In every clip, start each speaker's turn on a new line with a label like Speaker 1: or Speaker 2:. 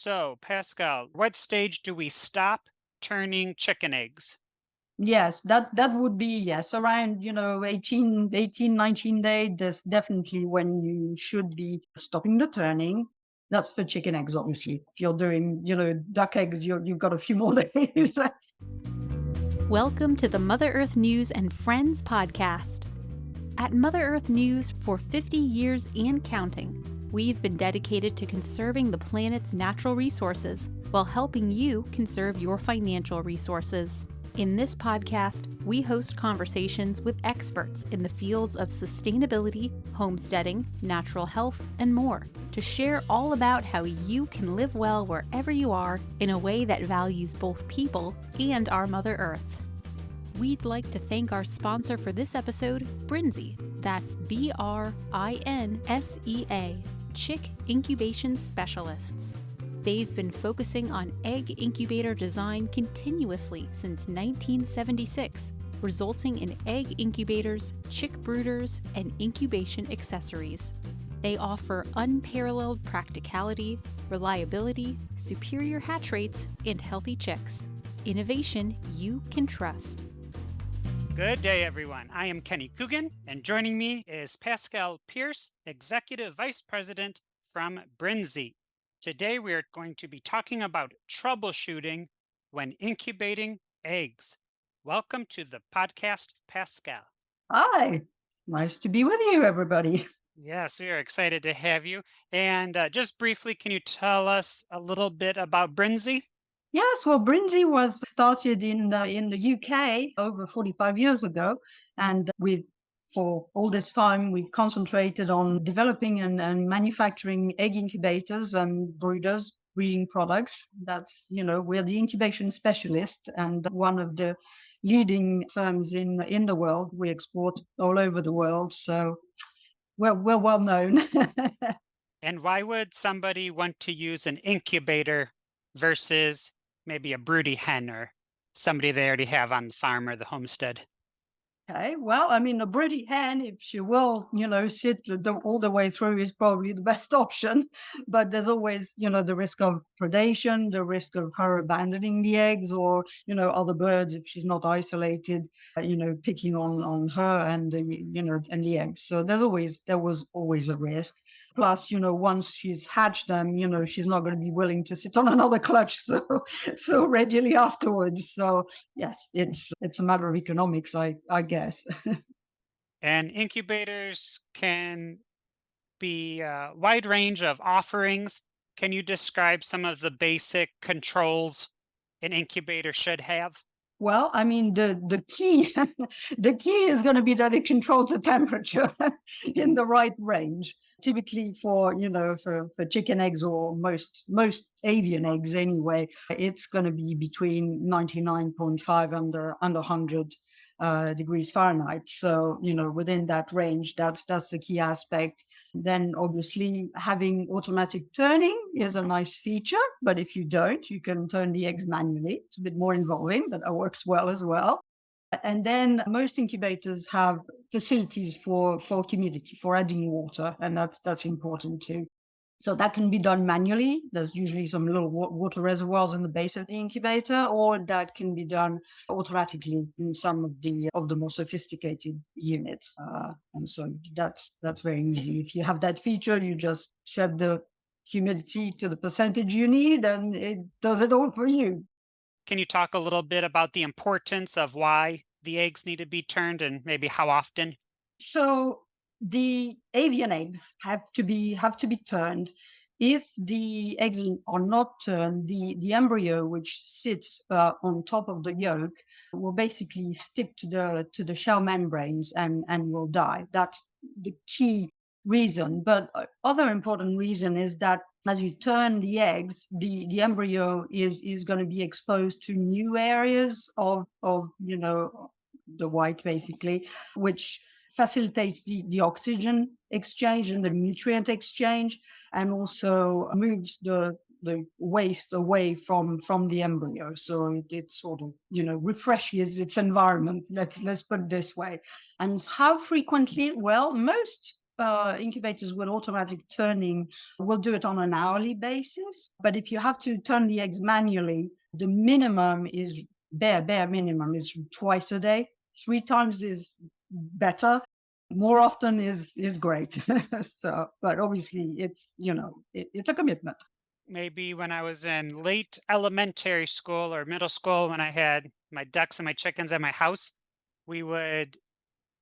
Speaker 1: So, Pascal, what stage do we stop turning chicken eggs?
Speaker 2: Yes, that would be yes, around 19 days. That's definitely when you should be stopping the turning. That's for chicken eggs, obviously. If you're doing duck eggs, you've got a few more days.
Speaker 3: Welcome to the Mother Earth News and Friends podcast. At Mother Earth News for 50 years and counting, we've been dedicated to conserving the planet's natural resources while helping you conserve your financial resources. In this podcast, we host conversations with experts in the fields of sustainability, homesteading, natural health, and more to share all about how you can live well wherever you are in a way that values both people and our Mother Earth. We'd like to thank our sponsor for this episode, Brinsea. That's BRINSEA, Chick Incubation Specialists. They've been focusing on egg incubator design continuously since 1976, resulting in egg incubators, chick brooders, and incubation accessories. They offer unparalleled practicality, reliability, superior hatch rates, and healthy chicks. Innovation you can trust.
Speaker 1: Good day, everyone. I am Kenny Coogan, and joining me is Pascal Pierce, Executive Vice President from Brinsea. Today, we are going to be talking about troubleshooting when incubating eggs. Welcome to the podcast, Pascal.
Speaker 2: Hi, nice to be with you, everybody.
Speaker 1: Yes, we are excited to have you. And just briefly, can you tell us a little bit about Brinsea?
Speaker 2: Yes, well, Brinsea was started in the UK over 45 years ago, and we for all this time we concentrated on developing and manufacturing egg incubators and brooders, breeding products. We're the incubation specialist and one of the leading firms in the world. We export all over the world, so we're well known.
Speaker 1: And why would somebody want to use an incubator versus maybe a broody hen or somebody they already have on the farm or the homestead?
Speaker 2: Okay, well, I mean, a broody hen, if she will, sit all the way through, is probably the best option. But there's always, the risk of predation, the risk of her abandoning the eggs, or other birds if she's not isolated, picking on her and and the eggs. So there was always a risk. Plus, once she's hatched them, she's not going to be willing to sit on another clutch so readily afterwards. So yes, it's a matter of economics, I guess.
Speaker 1: And incubators can be a wide range of offerings. Can you describe some of the basic controls an incubator should have?
Speaker 2: Well, I mean, the key the key is going to be that it controls the temperature in the right range. Typically, for chicken eggs or most avian eggs anyway, it's going to be between 99.5 under 100 degrees Fahrenheit. So within that range, that's the key aspect. Then obviously having automatic turning is a nice feature, but if you don't, you can turn the eggs manually. It's a bit more involving, but that works well as well. And then most incubators have facilities for humidity, for adding water, and that's important too. So that can be done manually. There's usually some little water reservoirs in the base of the incubator, or that can be done automatically in some of the more sophisticated units. And so that's very easy. If you have that feature, you just set the humidity to the percentage you need, and it does it all for you.
Speaker 1: Can you talk a little bit about the importance of why the eggs need to be turned and maybe how often?
Speaker 2: So the avian eggs have to be turned. If the eggs are not turned, the embryo which sits on top of the yolk will basically stick to the shell membranes and will die. That's the key reason. But other important reason is that as you turn the eggs, the embryo is going to be exposed to new areas of the white basically, which facilitates the oxygen exchange and the nutrient exchange, and also moves the waste away from the embryo. So it sort of, refreshes its environment. Let's put it this way. And how frequently? Well, most incubators with automatic turning will do it on an hourly basis. But if you have to turn the eggs manually, the minimum is bare minimum is twice a day. 3 times is better. More often is great. So, but obviously it's a commitment.
Speaker 1: Maybe when I was in late elementary school or middle school, when I had my ducks and my chickens at my house, we would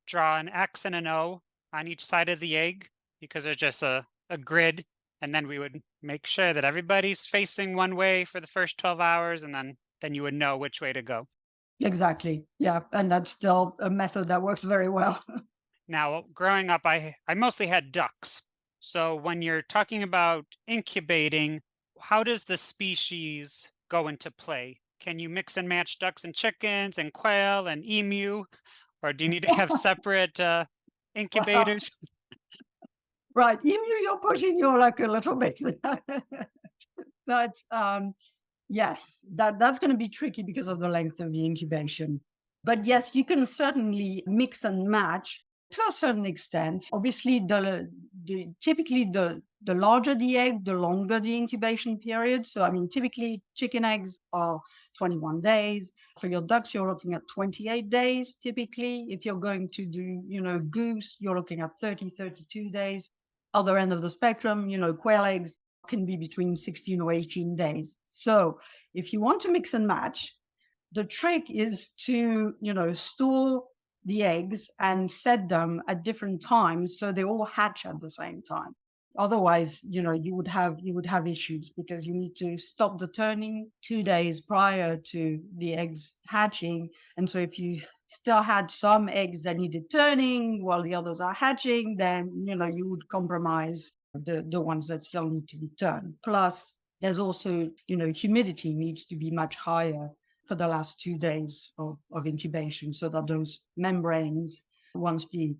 Speaker 1: draw an X and an O on each side of the egg because there's just a grid. And then we would make sure that everybody's facing one way for the first 12 hours, and then you would know which way to go.
Speaker 2: Exactly. Yeah. And that's still a method that works very well.
Speaker 1: Now, growing up, I mostly had ducks. So when you're talking about incubating, how does the species go into play? Can you mix and match ducks and chickens and quail and emu? Or do you need to have separate
Speaker 2: Well,
Speaker 1: incubators?
Speaker 2: right. You're pushing your luck a little bit. But yes, that's going to be tricky because of the length of the incubation. But yes, you can certainly mix and match to a certain extent. Obviously, typically the larger the egg, the longer the incubation period. So, I mean, typically chicken eggs are 21 days. For your ducks, you're looking at 28 days. Typically, if you're going to do, goose, you're looking at 30, 32 days. Other end of the spectrum, quail eggs can be between 16 or 18 days. So if you want to mix and match, the trick is to, store the eggs and set them at different times so they all hatch at the same time. Otherwise, you would have issues because you need to stop the turning 2 days prior to the eggs hatching. And so if you still had some eggs that needed turning while the others are hatching, then you would compromise the ones that still need to be turned. Plus, there's also, humidity needs to be much higher for the last 2 days of incubation so that those membranes, once the,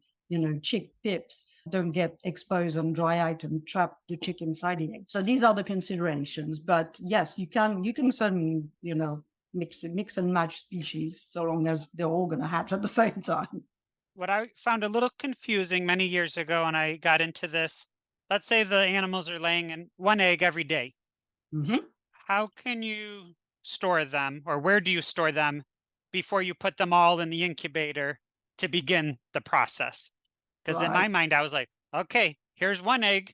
Speaker 2: chick pips don't get exposed and dry out and trap the chick inside the egg. So these are the considerations. But yes, you can certainly, mix and match species so long as they're all going to hatch at the same time.
Speaker 1: What I found a little confusing many years ago when I got into this, let's say the animals are laying one egg every day.
Speaker 2: Mm-hmm.
Speaker 1: How can you store them, or where do you store them before you put them all in the incubator to begin the process? Because in my mind, I was like, okay, here's one egg.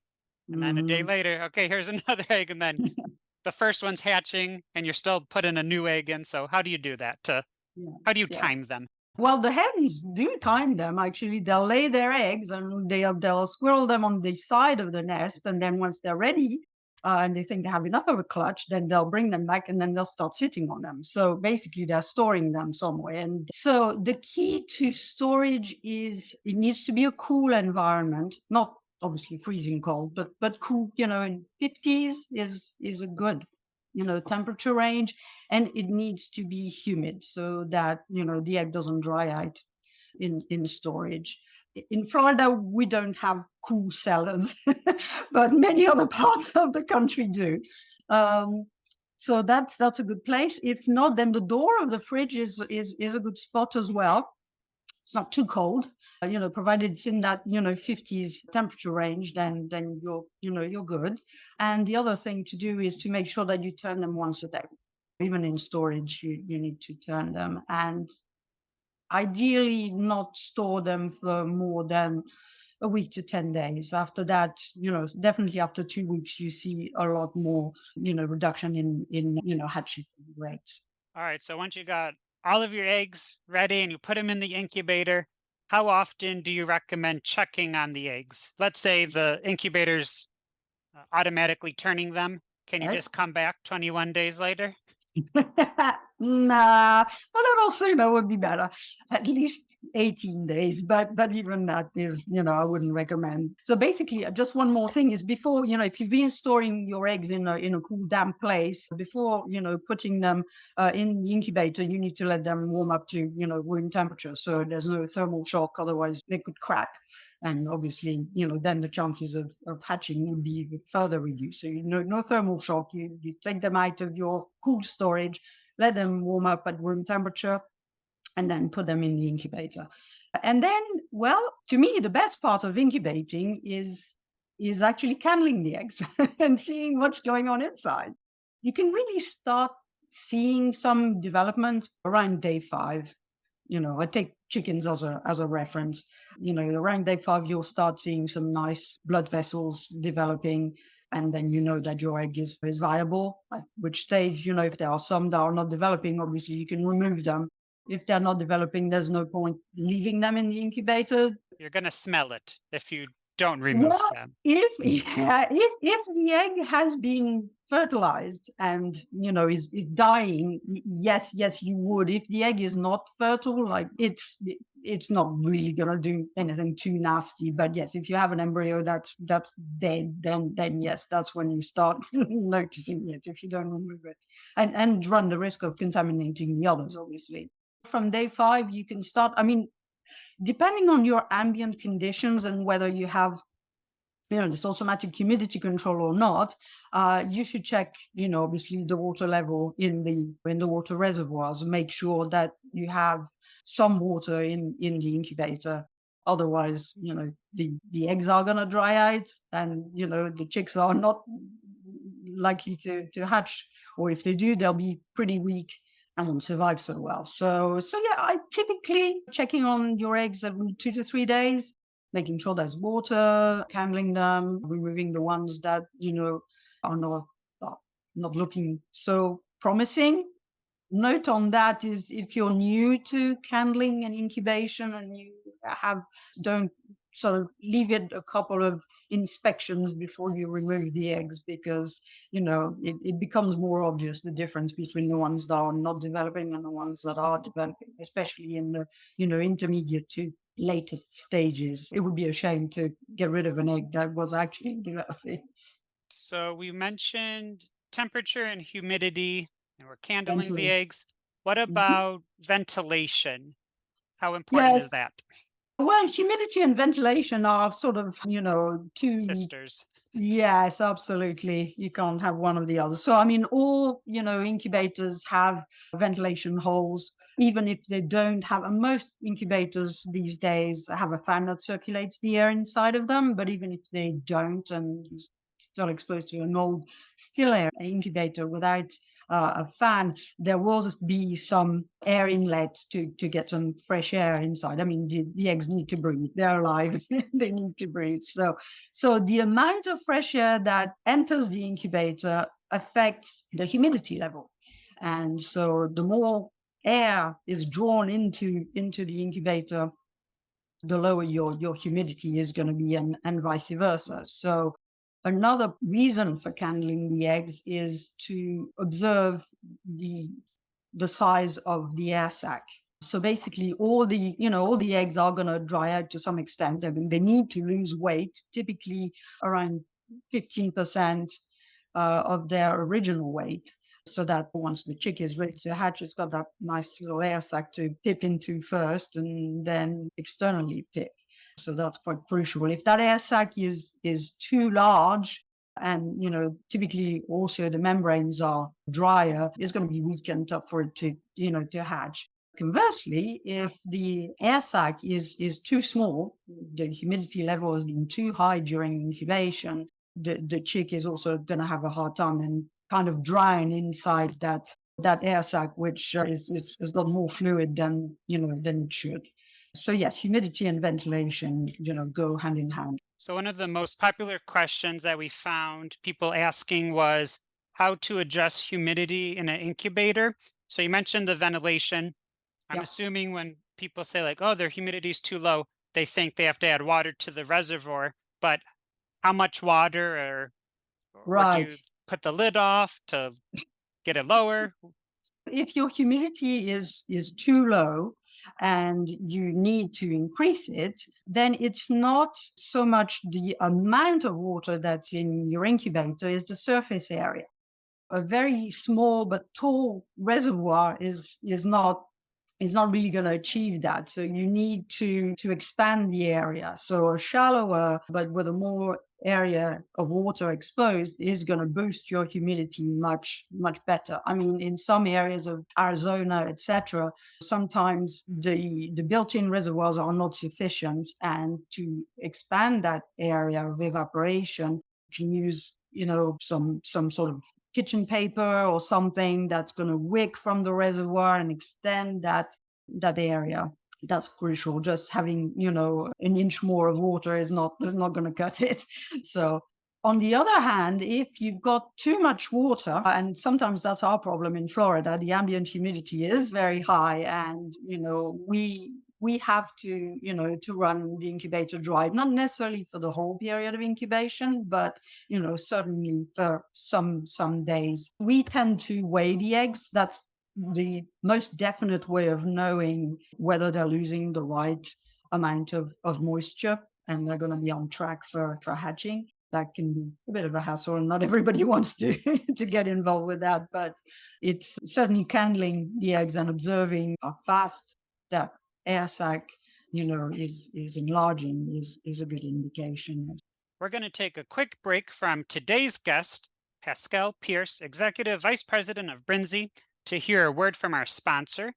Speaker 1: And then a day later, okay, here's another egg. And then the first one's hatching and you're still putting a new egg in. So how do you do that? How do you time them?
Speaker 2: Well, the hens do time them. Actually, they'll lay their eggs and they'll squirrel them on the side of the nest. And then once they're ready and they think they have enough of a clutch, then they'll bring them back and then they'll start sitting on them. So basically, they're storing them somewhere. And so the key to storage is it needs to be a cool environment, not obviously freezing cold, but cool. In 50s is a good temperature range, and it needs to be humid so that the egg doesn't dry out in storage. In Florida, we don't have cool cellars, but many other parts of the country do. So that's a good place. If not, then the door of the fridge is a good spot as well. It's not too cold, provided it's in that 50s temperature range, then you're good. And the other thing to do is to make sure that you turn them once a day. Even in storage, you need to turn them, and ideally not store them for more than a week to 10 days. After that, definitely after 2 weeks, you see a lot more, reduction in hatching rates.
Speaker 1: All right. So once you got all of your eggs ready and you put them in the incubator, how often do you recommend checking on the eggs? Let's say the incubator's automatically turning them. Can you just come back 21 days later?
Speaker 2: Nah, a little sooner would be better. At least 18 days, but even that is, I wouldn't recommend. So basically, just one more thing is before, if you've been storing your eggs in a cool, damp place, before, putting them in the incubator, you need to let them warm up to, room temperature. So there's no thermal shock, otherwise they could crack. And obviously, then the chances of hatching would be further reduced. So, no thermal shock. You take them out of your cool storage, let them warm up at room temperature, and then put them in the incubator. And then Well, to me, the best part of incubating is actually candling the eggs and seeing what's going on inside. You can really start seeing some development around day 5. I take chickens as a reference. Around day 5, you'll start seeing some nice blood vessels developing, and then you know that your egg is viable. At which stage, if there are some that are not developing, obviously you can remove them. If they're not developing, there's no point leaving them in the incubator.
Speaker 1: You're going to smell it if you don't remove
Speaker 2: Well,
Speaker 1: them.
Speaker 2: if the egg has been fertilized and is dying, yes, you would. If the egg is not fertile, like it's not really gonna do anything too nasty. But yes, if you have an embryo that's dead, then yes, that's when you start noticing it if you don't remove it, and run the risk of contaminating the others, obviously. From day 5, you can start. I mean, depending on your ambient conditions and whether you have this automatic humidity control or not, you should check, obviously the water level in the water reservoirs and make sure that you have some water in the incubator. Otherwise, the eggs are gonna dry out, and the chicks are not likely to hatch, or if they do, they'll be pretty weak and won't survive so well. So yeah, I typically checking on your eggs every 2 to 3 days, making sure there's water, candling them, removing the ones that are not looking so promising. Note on that is, if you're new to candling and incubation and you don't sort of leave it a couple of inspections before you remove the eggs, because it becomes more obvious the difference between the ones that are not developing and the ones that are developing, especially in the intermediate to later stages. It would be a shame to get rid of an egg that was actually developing.
Speaker 1: So we mentioned temperature and humidity, and we're candling the
Speaker 2: Eventually.
Speaker 1: eggs. What
Speaker 2: Mhm.
Speaker 1: about ventilation? How important is
Speaker 2: Yes.
Speaker 1: that?
Speaker 2: Well, humidity and ventilation are sort of, two.
Speaker 1: Sisters.
Speaker 2: Yes, absolutely. You can't have one or the other. So, I mean, all, incubators have ventilation holes, even if they don't have, and most incubators these days have a fan that circulates the air inside of them. But even if they don't, and you're still exposed to an old still air incubator without a fan, there will be some air inlet to get some fresh air inside. I mean, the eggs need to breathe. They're alive. They need to breathe. So the amount of fresh air that enters the incubator affects the humidity level. And so the more air is drawn into the incubator, the lower your humidity is going to be, and vice versa. So another reason for candling the eggs is to observe the size of the air sac. So basically, all the eggs are going to dry out to some extent. I mean, they need to lose weight, typically around 15% of their original weight, so that once the chick is ready to hatch, it's got that nice little air sac to pip into first and then externally pip. So that's quite crucial. If that air sac is too large, and typically also the membranes are drier, it's going to be weakened up for it to hatch. Conversely, if the air sac is too small, the humidity level has been too high during incubation, the chick is also going to have a hard time and kind of drying inside that air sac, which has got more fluid than it should. So yes, humidity and ventilation, go hand in hand.
Speaker 1: So one of the most popular questions that we found people asking was how to adjust humidity in an incubator. So you mentioned the ventilation. I'm
Speaker 2: Yeah.
Speaker 1: assuming when people say like, oh, their humidity is too low, they think they have to add water to the reservoir. But how much water, or do
Speaker 2: Right.
Speaker 1: you put the lid off to get it lower?
Speaker 2: If your humidity is too low and you need to increase it, then it's not so much the amount of water that's in your incubator, is the surface area. A very small but tall reservoir is not really going to achieve that. So you need to expand the area. So a shallower, but with a more area of water exposed is going to boost your humidity much, much better. I mean, in some areas of Arizona, etc., sometimes the built-in reservoirs are not sufficient, and to expand that area of evaporation, you can use, some sort of kitchen paper or something that's going to wick from the reservoir and extend that area. That's crucial. Just having, an inch more of water is not going to cut it. So on the other hand, if you've got too much water, and sometimes that's our problem in Florida, the ambient humidity is very high, and we have to, to run the incubator dry, not necessarily for the whole period of incubation, but certainly for some days. We tend to weigh the eggs. That's the most definite way of knowing whether they're losing the right amount of moisture and they're going to be on track for hatching. That can be a bit of a hassle, and not everybody wants to to get involved with that, but it's certainly candling the eggs and observing how fast that air sac, is enlarging is a good indication.
Speaker 1: We're going to take a quick break from today's guest, Pascal Pierce, Executive Vice President of Brinsea, to hear a word from our sponsor.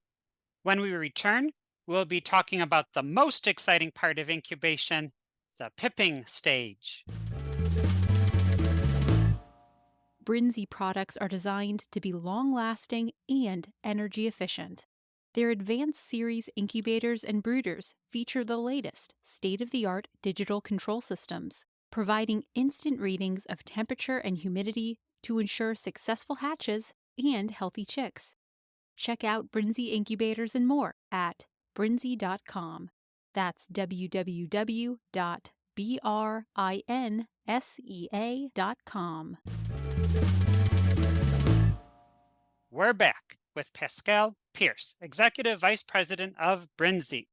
Speaker 1: When we return, we'll be talking about the most exciting part of incubation, the pipping stage.
Speaker 3: Brinsea products are designed to be long-lasting and energy efficient. Their advanced series incubators and brooders feature the latest state-of-the-art digital control systems, providing instant readings of temperature and humidity to ensure successful hatches and healthy chicks. Check out Brinsea incubators and more at brinsea.com. That's www.brinsea.com.
Speaker 1: We're back with Pascal Pierce, Executive Vice President of Brinsea.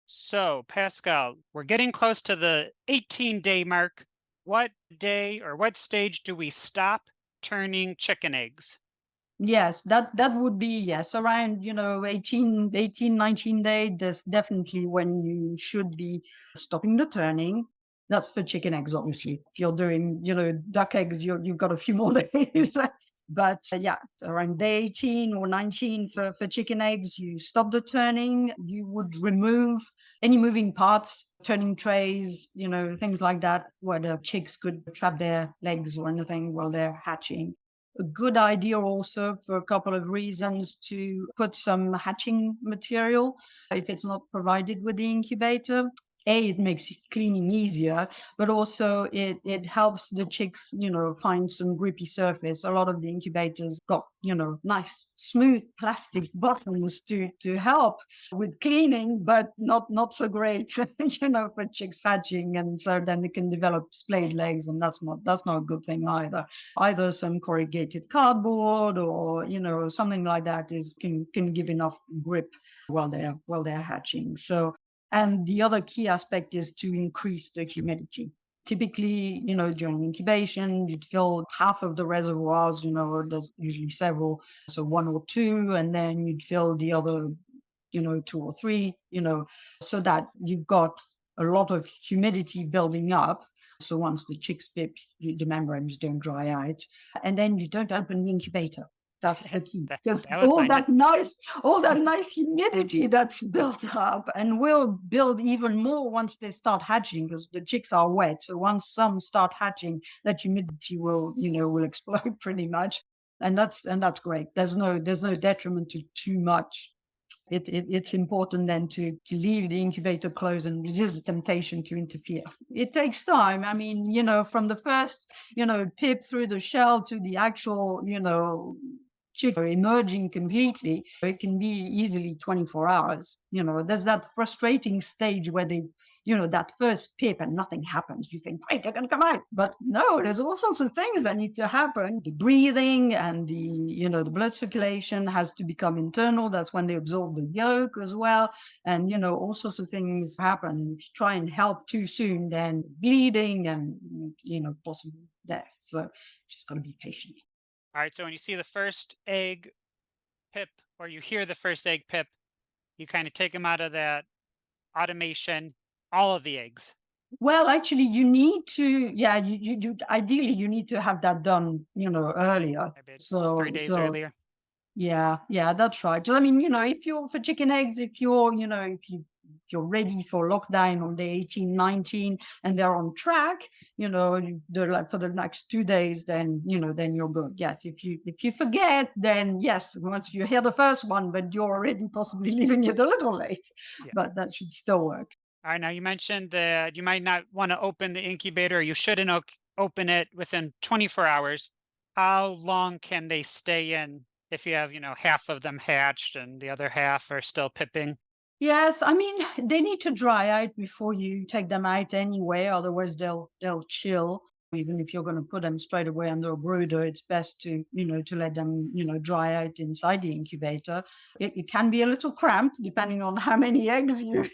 Speaker 1: So, Pascal, we're getting close to the 18-day mark. What day or what stage do we stop turning chicken eggs?
Speaker 2: Yes, that would be, yes, around, 18, 19 days. That's definitely when you should be stopping the turning. That's for chicken eggs, obviously. If you're doing, duck eggs, you've got a few more days. But yeah, around day 18 or 19 for chicken eggs, you stop the turning. You would remove any moving parts, turning trays, things like that, where the chicks could trap their legs or anything while they're hatching. A good idea also, for a couple of reasons, to put some hatching material if it's not provided with the incubator. It makes cleaning easier, but also it helps the chicks, find some grippy surface. A lot of the incubators got, nice smooth plastic buttons to help with cleaning, but not so great, for chicks hatching. And so then they can develop splayed legs, and that's not a good thing either. Either some corrugated cardboard or, something like that can give enough grip while they're hatching. So, and the other key aspect is to increase the humidity. Typically, during incubation, you'd fill half of the reservoirs, there's usually several, so one or two, and then you'd fill the other, two or three, so that you've got a lot of humidity building up. So once the chicks pip, the membranes don't dry out, and then you don't open the incubator. That's the key. Because all that nice humidity that's built up and will build even more once they start hatching, because the chicks are wet. So once some start hatching, that humidity will explode pretty much. And that's great. There's no detriment to too much. It's important then to leave the incubator closed and resist the temptation to interfere. It takes time. I mean, from the first, pip through the shell to the actual, chick emerging completely, it can be easily 24 hours. There's that frustrating stage where they, that first pip and nothing happens. You think, great, they're going to come out. But no, there's all sorts of things that need to happen. The breathing and the blood circulation has to become internal. That's when they absorb the yolk as well. And, all sorts of things happen. If you try and help too soon, then bleeding and, possible death. So just got to be patient.
Speaker 1: All right, so when you see the first egg pip or you hear the first egg pip, you kind of take them out of that automation, all of the eggs.
Speaker 2: Well, actually, you need to, yeah, ideally you need to have that done, earlier.
Speaker 1: Maybe it's 3
Speaker 2: So,
Speaker 1: days
Speaker 2: so
Speaker 1: earlier.
Speaker 2: yeah, that's right. So, I mean, if you're for chicken eggs, if you're, if you're ready for lockdown on day 18, 19, and they're on track, they're like for the next 2 days, then you're good. Yes. If you forget, then yes, once you hear the first one, but you're already possibly leaving it a little late,
Speaker 1: Yeah.
Speaker 2: but that should still work.
Speaker 1: All right. Now you mentioned that you might not want to open the incubator. You shouldn't open it within 24 hours. How long can they stay in if you have, half of them hatched and the other half are still pipping?
Speaker 2: Yes, I mean, they need to dry out before you take them out anyway, otherwise they'll chill. Even if you're going to put them straight away under a brooder, it's best to let them, dry out inside the incubator. It can be a little cramped depending on how many eggs you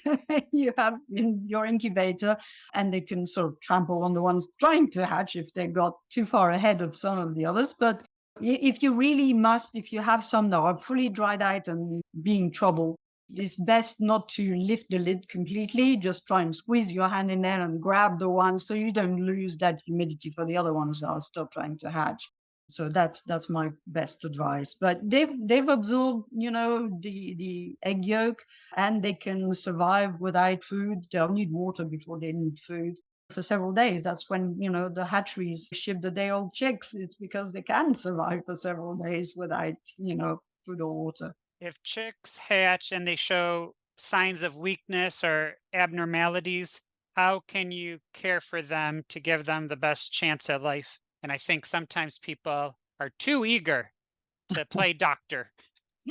Speaker 2: you have in your incubator, and they can sort of trample on the ones trying to hatch if they got too far ahead of some of the others. But if you really must, if you have some that are fully dried out and being trouble, it's best not to lift the lid completely. Just try and squeeze your hand in there and grab the one so you don't lose that humidity for the other ones that are still trying to hatch. So that's my best advice. But they've absorbed, the egg yolk, and they can survive without food. They'll need water before they need food for several days. That's when, the hatcheries ship the day-old chicks. It's because they can survive for several days without, food or water.
Speaker 1: If chicks hatch and they show signs of weakness or abnormalities, how can you care for them to give them the best chance at life? And I think sometimes people are too eager to play doctor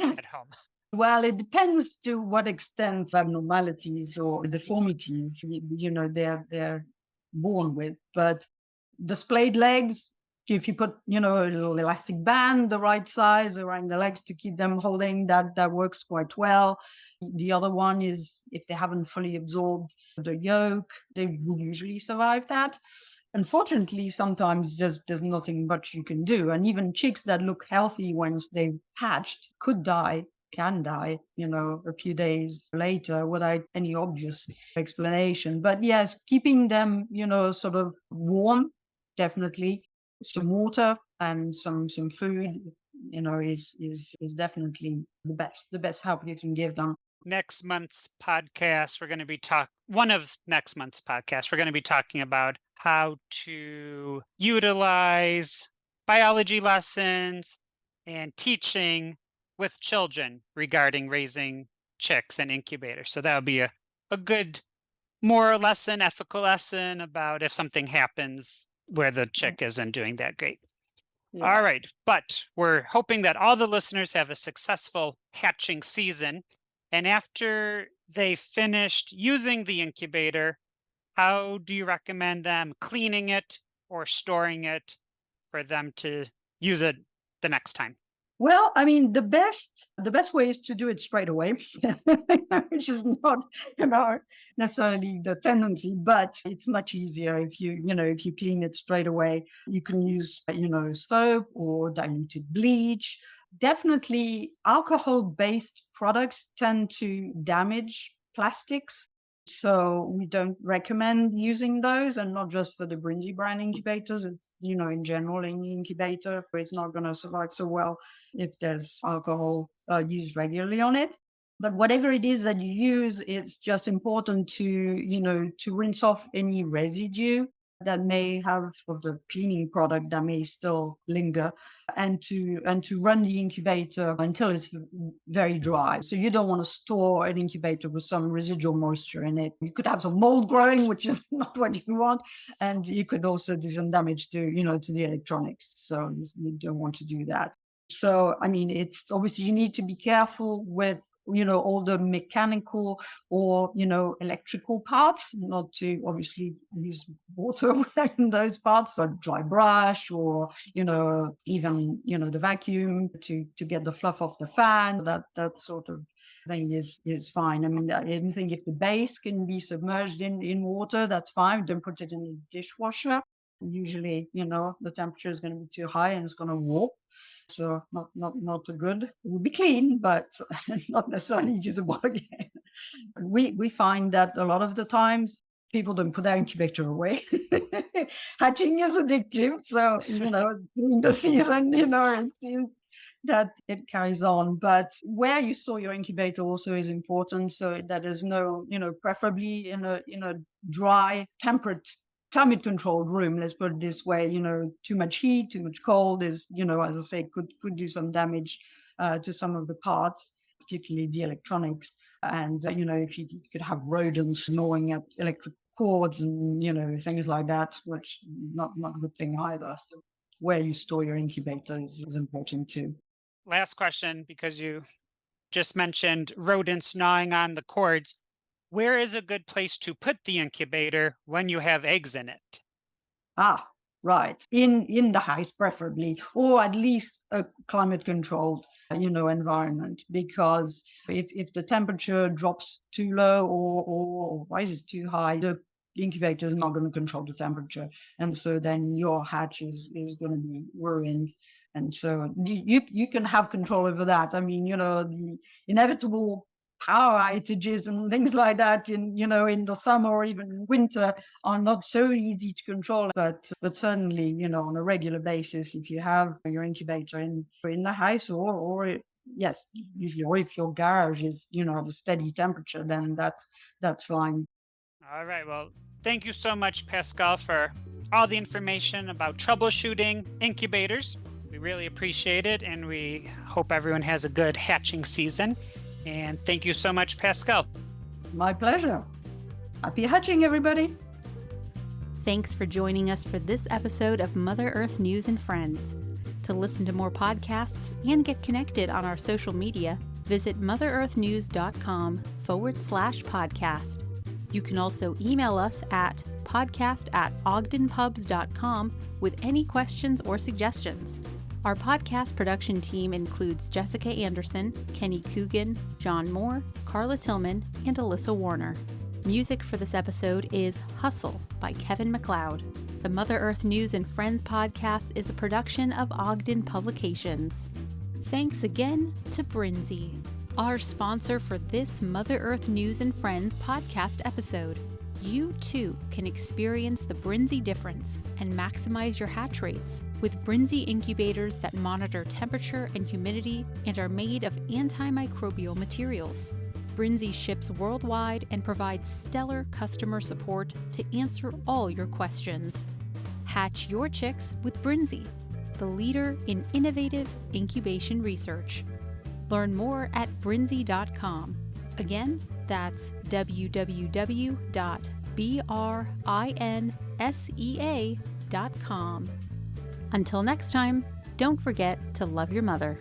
Speaker 1: at home.
Speaker 2: Well, it depends to what extent abnormalities or deformities they're born with. But the splayed legs, if you put a little elastic band the right size around the legs to keep them holding, that works quite well. The other one is if they haven't fully absorbed the yolk, they will usually survive that. Unfortunately, sometimes there's nothing much you can do. And even chicks that look healthy once they've hatched can die, a few days later without any obvious explanation. But yes, keeping them, sort of warm, definitely. Some water and some food, is definitely the best help you can give them.
Speaker 1: Next month's podcast, we're going to be one of next month's podcasts, we're going to be talking about how to utilize biology lessons and teaching with children regarding raising chicks and incubators. So that'll be a good moral lesson, ethical lesson about if something happens where the chick isn't doing that great.
Speaker 2: Yeah.
Speaker 1: All right. But we're hoping that all the listeners have a successful hatching season. And after they finished using the incubator, how do you recommend them cleaning it or storing it for them to use it the next time?
Speaker 2: Well, I mean, the best way is to do it straight away, which is not, necessarily the tendency, but it's much easier if you clean it straight away. You can use, soap or diluted bleach. Definitely, alcohol-based products tend to damage plastics. So we don't recommend using those, and not just for the Brinsea brand incubators. It's, in general, in the incubator, it's not going to survive so well if there's alcohol used regularly on it. But whatever it is that you use, it's just important to rinse off any residue that may have of the cleaning product that may still linger, and to run the incubator until it's very dry. So you don't want to store an incubator with some residual moisture in it. You could have some mold growing, which is not what you want, and you could also do some damage to the electronics. So you don't want to do that. So, I mean, it's obviously you need to be careful with, all the mechanical or, electrical parts, not to obviously use water in those parts, or dry brush, or, even, the vacuum to get the fluff off the fan. That sort of thing is fine. I mean, anything, if the base can be submerged in water, that's fine. Don't put it in the dishwasher. Usually, the temperature is going to be too high and it's going to warp. So not a good. It will be clean, but not necessarily usable again. We find that a lot of the times people don't put their incubator away. Hatching is addictive, so during the season, it seems that it carries on. But where you store your incubator also is important, so that there's no, preferably in a dry, temperate, climate controlled room. Let's put it this way. Too much heat, too much cold is, as I say, could do some damage to some of the parts, particularly the electronics. And if you could have rodents gnawing at electric cords and things like that, which not a good thing either. So where you store your incubator is important too.
Speaker 1: Last question, because you just mentioned rodents gnawing on the cords. Where is a good place to put the incubator when you have eggs in it?
Speaker 2: Ah, right. In the house, preferably, or at least a climate controlled, environment. Because if the temperature drops too low or rises too high, the incubator is not going to control the temperature, and so then your hatch is going to be ruined. And so you can have control over that. I mean, the inevitable power outages and things like that in the summer or even winter are not so easy to control, but certainly, on a regular basis, if you have your incubator in the house or yes, if your garage is, at a steady temperature, then that's fine.
Speaker 1: All right. Well, thank you so much, Pascal, for all the information about troubleshooting incubators. We really appreciate it, and we hope everyone has a good hatching season. And thank you so much, Pascal.
Speaker 2: My pleasure. Happy hatching, everybody.
Speaker 3: Thanks for joining us for this episode of Mother Earth News and Friends. To listen to more podcasts and get connected on our social media, visit motherearthnews.com/podcast. You can also email us at podcast@ogdenpubs.com with any questions or suggestions. Our podcast production team includes Jessica Anderson, Kenny Coogan, John Moore, Carla Tillman, and Alyssa Warner. Music for this episode is Hustle by Kevin MacLeod. The Mother Earth News and Friends podcast is a production of Ogden Publications. Thanks again to Brinsea, our sponsor for this Mother Earth News and Friends podcast episode. You too can experience the Brinsea difference and maximize your hatch rates with Brinsea incubators that monitor temperature and humidity and are made of antimicrobial materials. Brinsea ships worldwide and provides stellar customer support to answer all your questions. Hatch your chicks with Brinsea, the leader in innovative incubation research. Learn more at brinsea.com. Again, that's www.brinsea.com. Until next time, don't forget to love your mother.